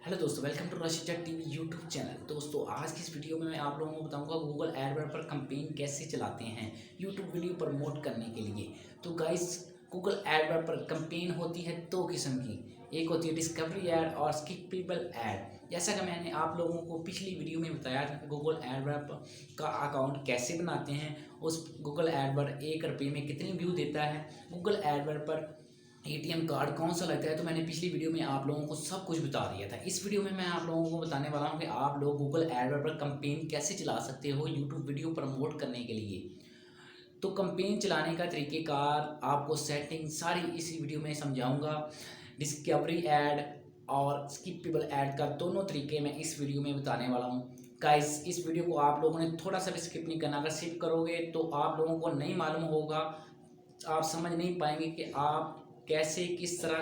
Hello दोस्तों, welcome to Rashid tech TV YouTube channel. दोस्तों, आज की इस वीडियो में मैं आप लोगों को बताऊंगा गूगल एडवर्ड पर कैंपेन कैसे चलाते हैं यूट्यूब वीडियो प्रमोट करने के लिए। तो गाइस, गूगल एडवर्ड पर कैंपेन होती है दो किस्म की। एक होती है डिस्कवरी ऐड और स्किपेबल ऐड। जैसा कि मैंने आप लोगों को पिछली वीडियो में बताया था कि गूगल एडवर्ड का अकाउंट कैसे बनाते हैं, उस गूगल एडवर्ड 1 रुपये में कितनी व्यू देता है, गूगल एडवर्ड पर एटीएम कार्ड कौन सा लगता है। तो मैंने पिछली वीडियो में आप लोगों को सब कुछ बता दिया था। इस वीडियो में मैं आप लोगों को बताने वाला हूं कि आप लोग गूगल एडवर्ड पर कैंपेन कैसे चला सकते हो यूट्यूब वीडियो प्रमोट करने के लिए। तो कैंपेन चलाने का तरीक़ेकार, आपको सेटिंग सारी इसी वीडियो में समझाऊंगा। डिस्कवरी ऐड और स्किपेबल ऐड का दोनों तरीके मैं इस वीडियो में बताने वाला हूँ। गाइस, इस वीडियो को आप लोगों ने थोड़ा सा भी स्किप नहीं करना। अगर स्किप करोगे तो आप लोगों को नहीं मालूम होगा, आप समझ नहीं पाएंगे कि आप कैसे किस तरह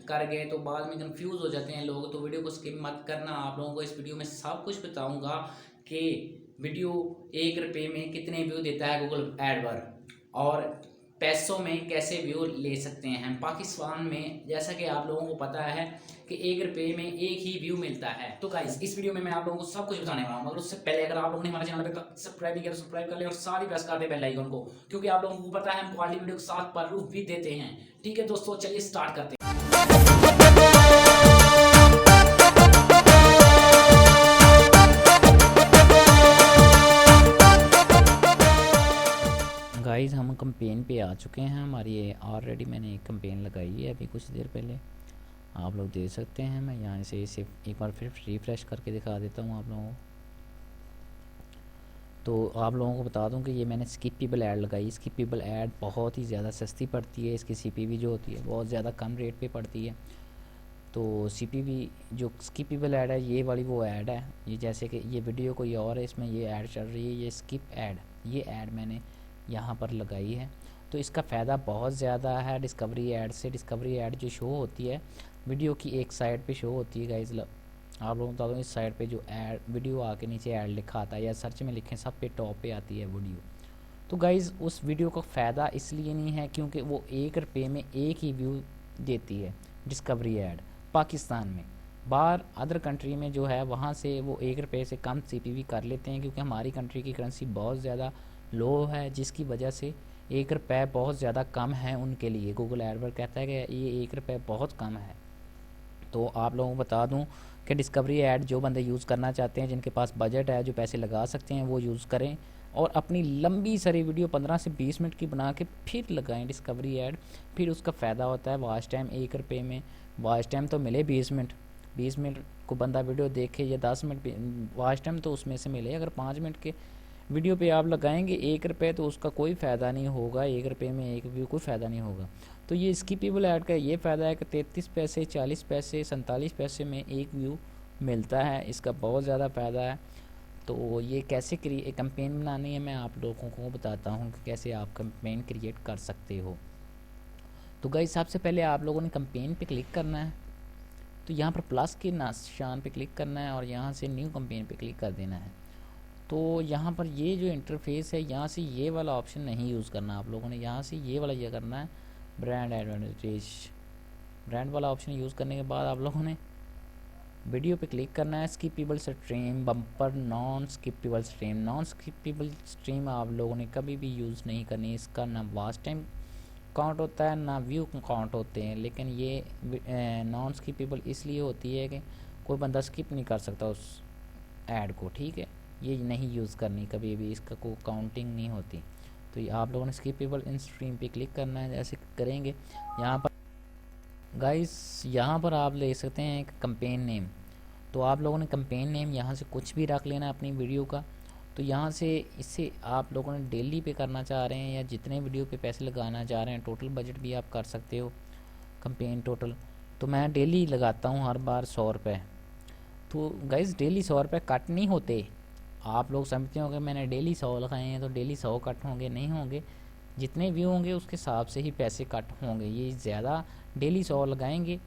कर गए, तो बाद में कंफ्यूज हो जाते हैं लोग। तो वीडियो को स्किप मत करना। आप लोगों को इस वीडियो में सब कुछ बताऊंगा कि वीडियो 1 रुपये में कितने व्यू देता है गूगल एडवर्ड, और पैसों में कैसे व्यू ले सकते हैं हम। पाकिस्तान में जैसा कि आप लोगों को पता है कि 1 रुपये में एक ही व्यू मिलता है। तो गाइस, इस वीडियो में मैं आप लोगों को सब कुछ बताने वाला हूँ। मगर उससे पहले अगर आप लोगों ने हमारे चैनल पर सब्सक्राइब नहीं किया तो सब्सक्राइब कर ले और सारी प्रेस कर दे बेल आइकन को, क्योंकि आप लोगों को पता है हम क्वालिटी वीडियो के साथ प्रूफ भी देते हैं। ठीक है दोस्तों, चलिए स्टार्ट करते हैं। गाइस, हम कंपेन पे आ चुके हैं। हमारी ऑलरेडी मैंने एक कंपेन लगाई है अभी कुछ देर पहले, आप लोग देख सकते हैं। मैं यहाँ से इसे एक बार फिर रिफ्रेश करके दिखा देता हूँ आप लोगों को। तो आप लोगों को बता दूं कि ये मैंने स्किपेबल ऐड लगाई। स्किपेबल ऐड बहुत ही ज़्यादा सस्ती पड़ती है, इसकी सीपीवी जो होती है बहुत ज़्यादा कम रेट पे पड़ती है। तो सीपीवी जो स्किपेबल ऐड है, ये वाली वो ऐड है। ये जैसे कि ये वीडियो कोई और है, इसमें ये ऐड चल रही है, ये स्किप ऐड, ये ऐड मैंने यहाँ पर लगाई है। तो इसका फ़ायदा बहुत ज़्यादा है डिस्कवरी ऐड से। डिस्कवरी ऐड जो शो होती है वीडियो की एक साइड पे शो होती है गाइस। आप लोगों को बता दूँ, इस साइड पे जो ऐड वीडियो आके नीचे ऐड लिखा आता है, या सर्च में लिखें सब पे टॉप पे आती है वीडियो। तो गाइज़, उस वीडियो का फ़ायदा इसलिए नहीं है क्योंकि वो 1 रुपये में एक ही व्यू देती है डिस्कवरी ऐड पाकिस्तान में। बाहर अदर कंट्री में जो है वहाँ से वो 1 रुपये से कम सीपीवी कर लेते हैं, क्योंकि हमारी कंट्री की करेंसी बहुत ज़्यादा लो है, जिसकी वजह से 1 रुपये बहुत ज़्यादा कम है उनके लिए। गूगल एडवर्ड कहता है कि ये 1 रुपये बहुत कम है। तो आप लोगों को बता दूं कि डिस्कवरी ऐड जो बंदे यूज़ करना चाहते हैं, जिनके पास बजट है, जो पैसे लगा सकते हैं, वो यूज़ करें और अपनी लंबी सारी वीडियो 15 से 20 मिनट की बना के फिर लगाएं डिस्कवरी ऐड। फिर उसका फ़ायदा होता है वॉच टाइम। 1 रुपये में वॉच टाइम तो मिले 20 मिनट। 20 मिनट को बंदा वीडियो देखे या 10 मिनट वॉच टाइम तो उसमें से मिले। अगर 5 मिनट के वीडियो पे आप लगाएंगे 1 रुपये, तो उसका कोई फ़ायदा नहीं होगा। 1 रुपये में एक व्यू कोई फ़ायदा नहीं होगा। तो ये स्किपेबल ऐड का ये फ़ायदा है कि 33 पैसे, 40 पैसे, 47 पैसे में एक व्यू मिलता है। इसका बहुत ज़्यादा फ़ायदा है। तो ये कैसे कैंपेन बनानी है मैं आप लोगों को बताता हूँ कि कैसे आप कैंपेन क्रिएट कर सकते हो। तो गाइस, सबसे पहले आप लोगों ने कैंपेन पे क्लिक करना है। तो यहाँ पर प्लस के निशान पे क्लिक करना है और यहाँ से न्यू कैंपेन पे क्लिक कर देना है। तो यहाँ पर ये जो इंटरफेस है, यहाँ से ये वाला ऑप्शन नहीं यूज़ करना आप लोगों ने। यहाँ से ये वाला ये करना है, ब्रांड एडवांटेज। ब्रांड वाला ऑप्शन यूज़ करने के बाद आप लोगों ने वीडियो पे क्लिक करना है। Skippable stream, bumper, non skippable stream. Non skippable stream आप लोगों ने कभी भी यूज़ नहीं करनी। इसका ना वॉच टाइम काउंट होता है ना व्यू काउंट होते हैं। लेकिन ये नॉन स्किपेबल इसलिए होती है कि कोई बंदा स्किप नहीं कर सकता उस ऐड को, ठीक है। ये नहीं यूज़ करनी कभी भी, इसका कोई काउंटिंग नहीं होती। तो ये आप लोगों ने स्किपेबल इन स्ट्रीम पे क्लिक करना है। जैसे करेंगे यहाँ पर गाइस, यहाँ पर आप ले सकते हैं एक कैंपेन नेम। तो आप लोगों ने कैंपेन नेम यहाँ से कुछ भी रख लेना अपनी वीडियो का। तो यहाँ से इससे आप लोगों ने डेली पे करना चाह रहे हैं या जितने वीडियो पे पैसे लगाना चाह रहे हैं, टोटल बजट भी आप कर सकते हो कैंपेन टोटल। तो मैं डेली लगाता हूँ हर बार 100 रुपये। तो गाइस, डेली 100 रुपये कट नहीं होते। आप लोग समझते हो कि मैंने डेली 100 लगाए हैं तो डेली 100 कट होंगे, नहीं होंगे। जितने व्यू होंगे उसके हिसाब से ही पैसे कट होंगे। ये ज़्यादा डेली 100 लगाएंगे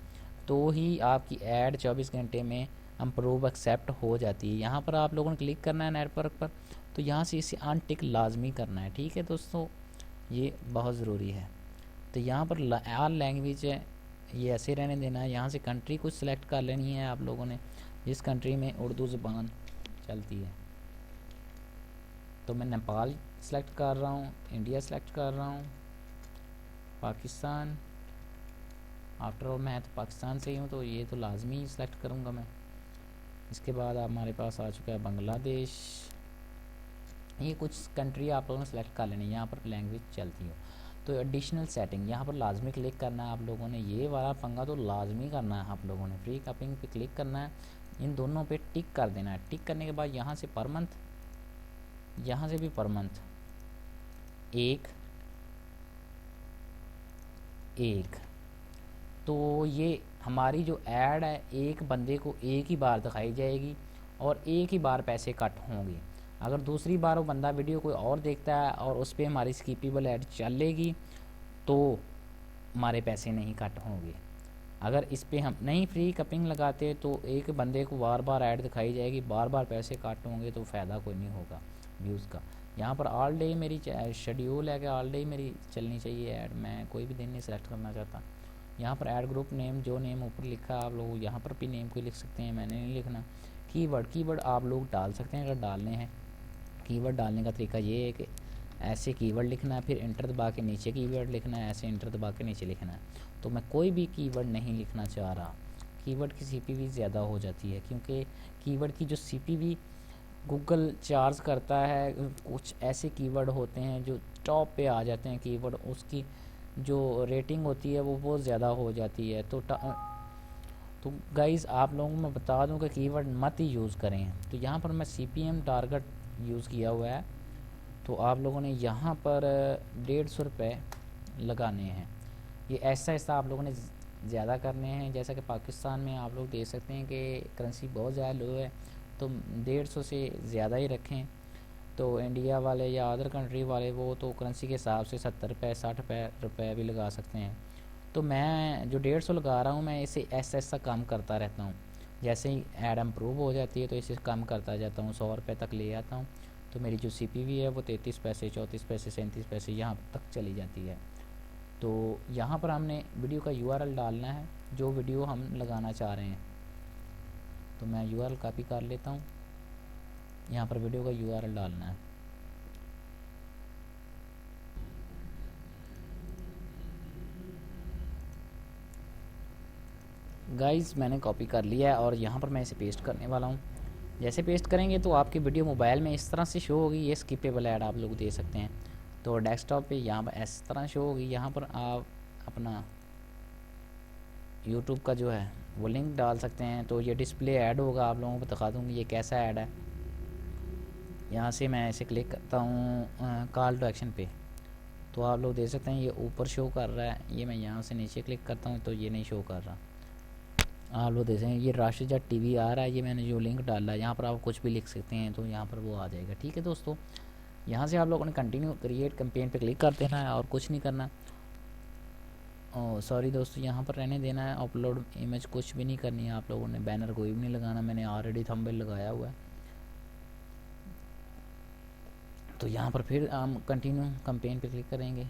तो ही आपकी ऐड 24 घंटे में अप्रूव एक्सेप्ट हो जाती है। यहाँ पर आप लोगों ने क्लिक करना है नेटवर्क पर। तो यहाँ से इसे अनटिक लाजमी करना है, ठीक है दोस्तों, ये बहुत ज़रूरी है। तो यहाँ पर ऑल लैंग्वेज है, ये ऐसे रहने देना है। यहाँ से कंट्री कुछ सिलेक्ट कर लेनी है आप लोगों ने, जिस कंट्री में उर्दू ज़बान चलती है। तो मैं नेपाल सेलेक्ट कर रहा हूँ, इंडिया सेलेक्ट कर रहा हूँ, पाकिस्तान, आफ्टर ऑल मैं तो पाकिस्तान से ही हूँ तो ये तो लाजमी सेलेक्ट करूँगा मैं। इसके बाद हमारे पास आ चुका है बांग्लादेश। ये कुछ कंट्री आप लोगों ने सेलेक्ट कर लेनी है, यहाँ पर लैंग्वेज चलती हो। तो एडिशनल सेटिंग यहाँ पर लाजमी क्लिक करना है आप लोगों ने, ये वाला पंगा तो लाजमी करना है आप लोगों ने। फ्री कपिंग पे क्लिक करना है, इन दोनों पे टिक कर देना है। टिक करने के बाद यहाँ से पर मंथ, यहाँ से भी पर मंथ एक एक। तो ये हमारी जो ऐड है एक बंदे को एक ही बार दिखाई जाएगी और एक ही बार पैसे कट होंगे। अगर दूसरी बार वो बंदा वीडियो कोई और देखता है और उस पर हमारी स्किपेबल ऐड चलेगी तो हमारे पैसे नहीं कट होंगे। अगर इस पर हम नहीं फ्री कपिंग लगाते तो एक बंदे को बार बार ऐड दिखाई जाएगी, बार बार पैसे कट होंगे, तो फ़ायदा कोई नहीं होगा व्यूज़ का। यहाँ पर ऑल डे मेरी शेड्यूल है कि ऑल डे मेरी चलनी चाहिए ऐड, मैं कोई भी दिन नहीं सेलेक्ट करना चाहता। यहाँ पर ऐड ग्रुप नेम, जो नेम ऊपर लिखा है आप लोग यहाँ पर भी नेम कोई लिख सकते हैं, मैंने नहीं लिखना। कीवर्ड आप लोग डाल सकते हैं अगर डालने हैं। कीवर्ड डालने का तरीका ये है कि ऐसे कीवर्ड लिखना है, फिर इंटर दबा के नीचे कीवर्ड लिखना है, ऐसे इंटर दबा के नीचे लिखना है। तो मैं कोई भी कीवर्ड नहीं लिखना चाह रहा। कीवर्ड की सीपीवी ज़्यादा हो जाती है, क्योंकि कीवर्ड की जो सीपीवी गूगल चार्ज करता है, कुछ ऐसे कीवर्ड होते हैं जो टॉप पे आ जाते हैं कीवर्ड, उसकी जो रेटिंग होती है वो बहुत ज़्यादा हो जाती है। तो गाइज़ आप लोगों को मैं बता दूं कि कीवर्ड मत ही यूज़ करें। तो यहाँ पर मैं CPM टारगेट यूज़ किया हुआ है, तो आप लोगों ने यहाँ पर 150 रुपये लगाने हैं। ये ऐसा ऐसा आप लोगों ने ज़्यादा करने हैं। जैसा कि पाकिस्तान में आप लोग देख सकते हैं कि करेंसी बहुत ज़्यादा लो है, तो 150 से ज़्यादा ही रखें। तो इंडिया वाले या अदर कंट्री वाले वो तो करेंसी के हिसाब से 70 रुपये 60 रुपये भी लगा सकते हैं। तो मैं जो 150 लगा रहा हूँ, मैं इसे ऐसा ऐसा काम करता रहता हूँ। जैसे ही ऐड इम्प्रूव हो जाती है तो इसे कम करता जाता हूँ, 100 रुपये तक ले आता हूँ। तो मेरी जो CPV है वो 33 पैसे 34 पैसे 37 पैसे यहाँ तक चली जाती है। तो यहाँ पर हमने वीडियो का URL डालना है, जो वीडियो हम लगाना चाह रहे हैं। तो मैं URL कॉपी कर लेता हूँ, यहाँ पर वीडियो का URL डालना है। गाइस मैंने कॉपी कर लिया है और यहाँ पर मैं इसे पेस्ट करने वाला हूँ। जैसे पेस्ट करेंगे तो आपकी वीडियो मोबाइल में इस तरह से शो होगी। ये स्किपेबल ऐड आप लोग दे सकते हैं। तो डेस्कटॉप पे यहाँ पर इस तरह शो होगी। यहाँ पर आप अपना यूट्यूब का जो है वो लिंक डाल सकते हैं। तो ये डिस्प्ले ऐड होगा, आप लोगों को दिखा दूँगी ये कैसा ऐड है। यहाँ से मैं ऐसे क्लिक करता हूँ कॉल टू एक्शन पे, तो आप लोग देख सकते हैं ये ऊपर शो कर रहा है। ये मैं यहाँ से नीचे क्लिक करता हूँ तो ये नहीं शो कर रहा। आप लोग देख रहे हैं ये राशिद TV आ रहा है। ये मैंने जो लिंक डाला है, यहाँ पर आप कुछ भी लिख सकते हैं तो यहाँ पर वो आ जाएगा। ठीक है दोस्तों, यहाँ से आप लोगों ने कंटिन्यू क्रिएट कैंपेन पे क्लिक कर देना है और कुछ नहीं करना। सॉरी दोस्तों, यहाँ पर रहने देना है। अपलोड इमेज कुछ भी नहीं करनी है आप लोगों ने। बैनर कोई भी नहीं लगाना, मैंने ऑलरेडी थंबनेल लगाया हुआ है। तो यहाँ पर फिर हम कंटिन्यू कैंपेन पे क्लिक करेंगे।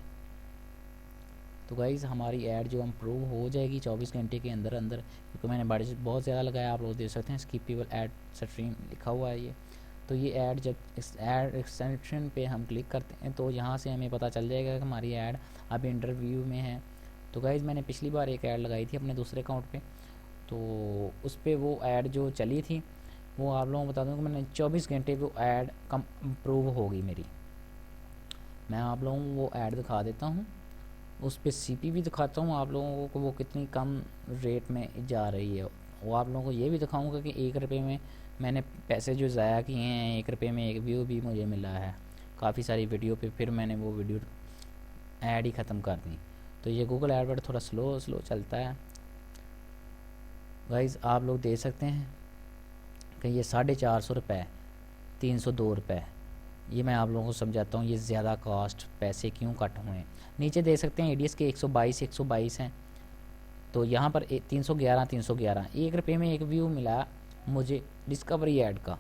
तो गाइज़ हमारी ऐड जो इम्प्रूव हो जाएगी 24 घंटे के अंदर अंदर, क्योंकि मैंने बजट बहुत ज़्यादा लगाया। आप लोग देख सकते हैं स्किपेबल ऐड स्ट्रीम लिखा हुआ है ये। तो ये ऐड जब इस ऐड एक्सटेंशन पे हम क्लिक करते हैं तो यहाँ से हमें पता चल जाएगा कि हमारी ऐड अब इंटरव्यू में है। तो गाइज़ मैंने पिछली बार एक ऐड लगाई थी अपने दूसरे अकाउंट पे, तो उस पर वो ऐड जो चली थी वो आप लोगों को बता दूँ कि मैंने 24 घंटे वो ऐड कम इम्प्रूव होगी मेरी। मैं आप लोगों को वो ऐड दिखा देता हूँ, उस पर CPV दिखाता हूँ आप लोगों को वो कितनी कम रेट में जा रही है। वो आप लोगों को ये भी दिखाऊंगा कि 1 रुपये में मैंने पैसे जो ज़ाया किए हैं, 1 रुपये में 1 व्यू भी मुझे मिला है काफ़ी सारी वीडियो पे। फिर मैंने वो वीडियो ऐड ही ख़त्म कर दी। तो ये गूगल एडवर्ड थोड़ा स्लो चलता है। गाइज़ आप लोग देख सकते हैं कि ये 450 रुपये 302 रुपये। ये मैं आप लोगों को समझाता हूँ ये ज़्यादा कॉस्ट पैसे क्यों कट हुए हैं। नीचे देख सकते हैं ADS के 122 हैं। तो यहाँ पर 311 1 रुपये में 1 व्यू मिला मुझे डिस्कवरी ऐड का।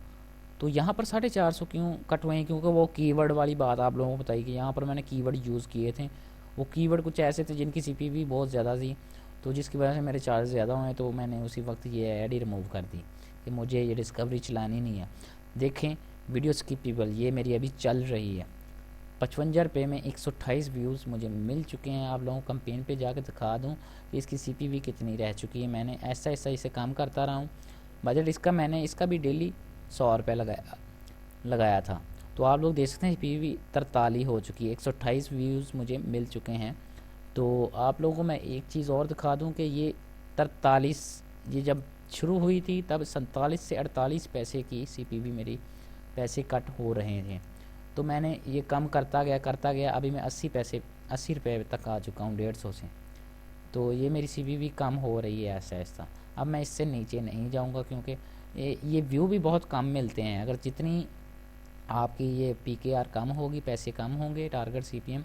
तो यहाँ पर 450 क्यों कट हुए हैं, क्योंकि वो कीवर्ड वाली बात आप लोगों को बताई कि यहाँ पर मैंने कीवर्ड यूज़ किए थे। वो कीवर्ड कुछ ऐसे थे जिनकी CPV बहुत ज़्यादा थी, तो जिसकी वजह से मेरे चार्ज ज़्यादा हुए, तो मैंने उसी वक्त ये ऐड ही रिमूव कर दी कि मुझे ये डिस्कवरी चलानी नहीं है। देखें वीडियो स्किपेबल ये मेरी अभी चल रही है, 55 रुपये में 128 व्यूज़ मुझे मिल चुके हैं। आप लोगों को कंपेन पे जाकर दिखा दूँ कि इसकी CPV कितनी रह चुकी है। मैंने ऐसा ऐसा इसे काम करता रहा हूँ। बजट इसका मैंने इसका भी डेली 100 रुपये लगाया था। तो आप लोग देख सकते हैं CPV 43 हो चुकी है, 128 व्यूज़ मुझे मिल चुके हैं। तो आप लोगों को मैं एक चीज़ और दिखा दूं कि ये 43, ये जब शुरू हुई थी तब 47 से 48 पैसे की CPV मेरी पैसे कट हो रहे थे। तो मैंने ये कम करता गया, अभी मैं 80 रुपये तक आ चुका हूँ 150 से। तो ये मेरी CPV कम हो रही है ऐसा ऐसा। अब मैं इससे नीचे नहीं जाऊँगा क्योंकि ये व्यू भी बहुत कम मिलते हैं। अगर जितनी आपकी ये PKR कम होगी, पैसे कम होंगे, टारगेट CPM,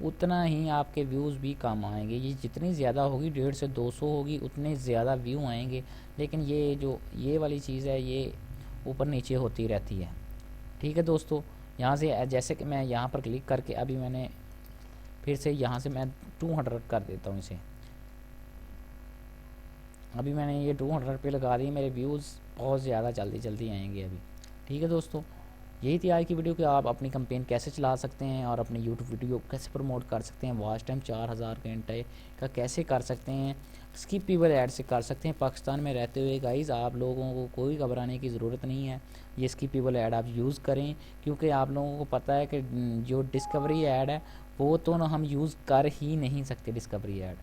उतना ही आपके व्यूज़ भी कम आएंगे। ये जितनी ज़्यादा होगी 150 से 200 होगी, उतने ज़्यादा व्यू आएंगे। लेकिन ये जो ये वाली चीज़ है ये ऊपर नीचे होती रहती है। ठीक है दोस्तों, यहाँ से जैसे कि मैं यहाँ पर क्लिक करके अभी मैंने फिर से यहाँ से मैं 200 कर देता हूँ इसे। अभी मैंने ये 200 पे लगा दी, मेरे व्यूज़ बहुत ज़्यादा जल्दी आएंगे अभी। ठीक है दोस्तों, यही थी आज की वीडियो कि आप अपनी कंपेन कैसे चला सकते हैं और अपनी यूट्यूब वीडियो कैसे प्रमोट कर सकते हैं, वॉच टाइम 4000 घंटे का कैसे कर सकते हैं, स्किपेबल ऐड से कर सकते हैं। पाकिस्तान में रहते हुए गाइस आप लोगों को कोई घबराने की ज़रूरत नहीं है, ये स्किपेबल ऐड आप यूज़ करें, क्योंकि आप लोगों को पता है कि जो डिस्कवरी ऐड है वो तो ना हम यूज़ कर ही नहीं सकते। डिस्कवरी ऐड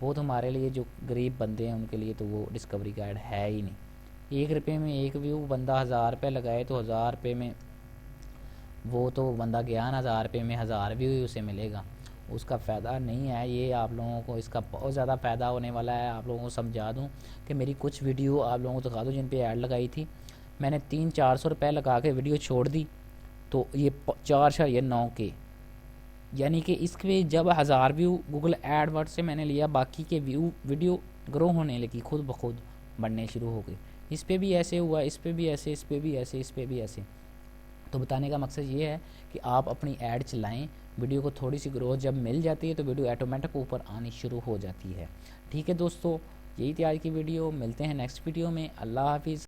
वो तो हमारे लिए जो गरीब बंदे हैं उनके लिए तो वो डिस्कवरी का ऐड है ही नहीं। 1 रुपये में 1 व्यू, बंदा 1000 रुपये लगाए तो 1000 रुपये में वो तो बंदा गया ना, 1000 रुपये में 1000 व्यू ही उसे मिलेगा, उसका फ़ायदा नहीं है। ये आप लोगों को इसका बहुत ज़्यादा फ़ायदा होने वाला है। आप लोगों को समझा दूँ कि मेरी कुछ वीडियो आप लोगों को दिखा दूँ जिन पे ऐड लगाई थी, मैंने 300-400 रुपये लगा के वीडियो छोड़ दी, तो ये 4/9 के, यानी कि इसके जब 1000 व्यू गूगल एडवर्ड से मैंने लिया, बाकी के व्यू वीडियो ग्रो होने लगी, खुद ब खुद बढ़ने शुरू हो गई। इस पर भी ऐसे हुआ, इस पर भी ऐसे, इस पर भी ऐसे, इस पर भी ऐसे। तो बताने का मकसद ये है कि आप अपनी ऐड चलाएं, वीडियो को थोड़ी सी ग्रोथ जब मिल जाती है तो वीडियो ऑटोमेटिक ऊपर आनी शुरू हो जाती है। ठीक है दोस्तों, यही थी आज की वीडियो, मिलते हैं नेक्स्ट वीडियो में। अल्लाह हाफिज़।